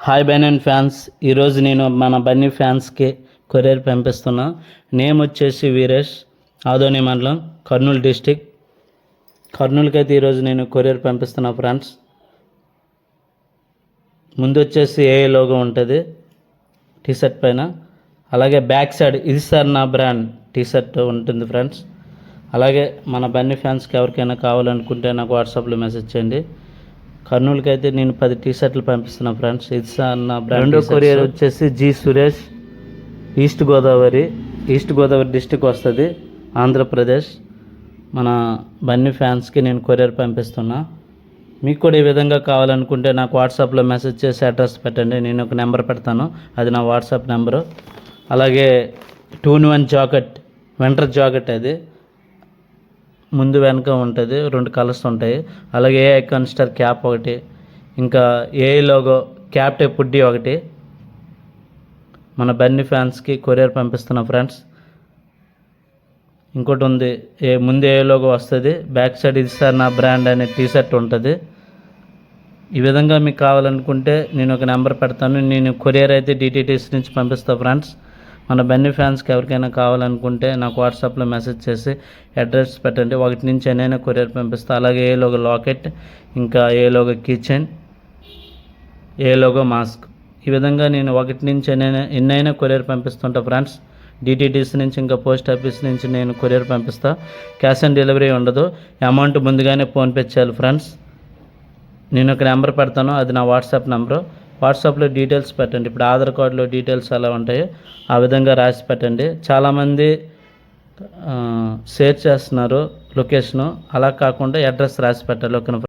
Hi బెనన్ fans, ఈరోజు నేను మన బన్నీ ఫ్యాన్స్కి కొరియర్ పంపిస్తున్నా. నేమ్ వచ్చేసి వీరేష్, ఆదోని మండలం, కర్నూలు డిస్టిక్. కర్నూలుకి అయితే ఈరోజు నేను కొరియర్ పంపిస్తున్నా ఫ్రెండ్స్. ముందు వచ్చేసి ఏ లోగో ఉంటుంది టీషర్ట్ పైన, అలాగే బ్యాక్ సైడ్ ఇది సార్ నా బ్రాండ్ టీషర్ట్ ఉంటుంది ఫ్రెండ్స్. అలాగే మన బన్నీ ఫ్యాన్స్కి ఎవరికైనా కావాలనుకుంటే నాకు వాట్సాప్లో మెసేజ్ చేయండి. కర్నూలుకి అయితే నేను 10 టీషర్ట్లు పంపిస్తున్నా ఫ్రెండ్స్. ఇది సార్ నా బ్రాండ్. రెండో కొరియర్ వచ్చేసి G Suresh, east Godavari district వస్తుంది, ఆంధ్రప్రదేశ్. మన బన్నీ ఫ్యాన్స్కి నేను కొరియర్ పంపిస్తున్నా. మీకు కూడా ఈ విధంగా కావాలనుకుంటే నాకు వాట్సాప్లో మెసేజ్ చేసి అడ్రస్ పెట్టండి, నేను ఒక నెంబర్ పెడతాను, అది నా వాట్సాప్ నెంబరు. అలాగే 2-in-1 జాకెట్, వింటర్ జాకెట్, అది ముందు వెనక ఉంటుంది, 2 కలర్స్ ఉంటాయి. అలాగే ఏ ఐకాన్ స్టార్ క్యాప్ ఒకటి, ఇంకా ఏ లోగో క్యాప్ టైప్ పుడ్డీ ఒకటి మన బన్నీ ఫ్యాన్స్కి కొరియర్ పంపిస్తున్నా ఫ్రెండ్స్. ఇంకోటి ఉంది, ముందు ఏ లోగో వస్తుంది, బ్యాక్ సైడ్ ఇది సార్ నా బ్రాండ్ అనే టీషర్ట్ ఉంటుంది. ఈ విధంగా మీకు కావాలనుకుంటే నేను ఒక నెంబర్ పెడతాను, నేను కొరియర్ అయితే డిటిటీసీ నుంచి పంపిస్తాను ఫ్రెండ్స్. మన బన్నీ ఫ్యాన్స్కి ఎవరికైనా కావాలనుకుంటే నాకు వాట్సాప్లో మెసేజ్ చేసి అడ్రస్ పెట్టండి, 1 నుంచి ఎన్నైనా కొరియర్ పంపిస్తా. అలాగే ఏ లోగో లాకెట్, ఇంకా ఏ లోగో కిచెన్, ఏ లోగో మాస్క్, ఈ విధంగా నేను 1 నుంచి ఎన్నైనా కొరియర్ పంపిస్తుంటా ఫ్రెండ్స్. డిటిటీసీ నుంచి ఇంకా పోస్ట్ ఆఫీస్ నుంచి నేను కొరియర్ పంపిస్తా. క్యాష్ ఆన్ డెలివరీ ఉండదు, అమౌంట్ ముందుగానే ఫోన్పే చేయాలి ఫ్రెండ్స్. నేను ఒక నెంబర్ పెడతాను, అది నా వాట్సాప్ నెంబరు. వాట్సాప్లో డీటెయిల్స్ పెట్టండి, ఇప్పుడు ఆధార్ కార్డులో డీటెయిల్స్ ఎలా ఉంటాయో ఆ విధంగా రాసి పెట్టండి. చాలామంది షేర్ చేస్తున్నారు లొకేషను, అలా కాకుండా అడ్రస్ రాసి పెట్టాలి. ఓకేనా?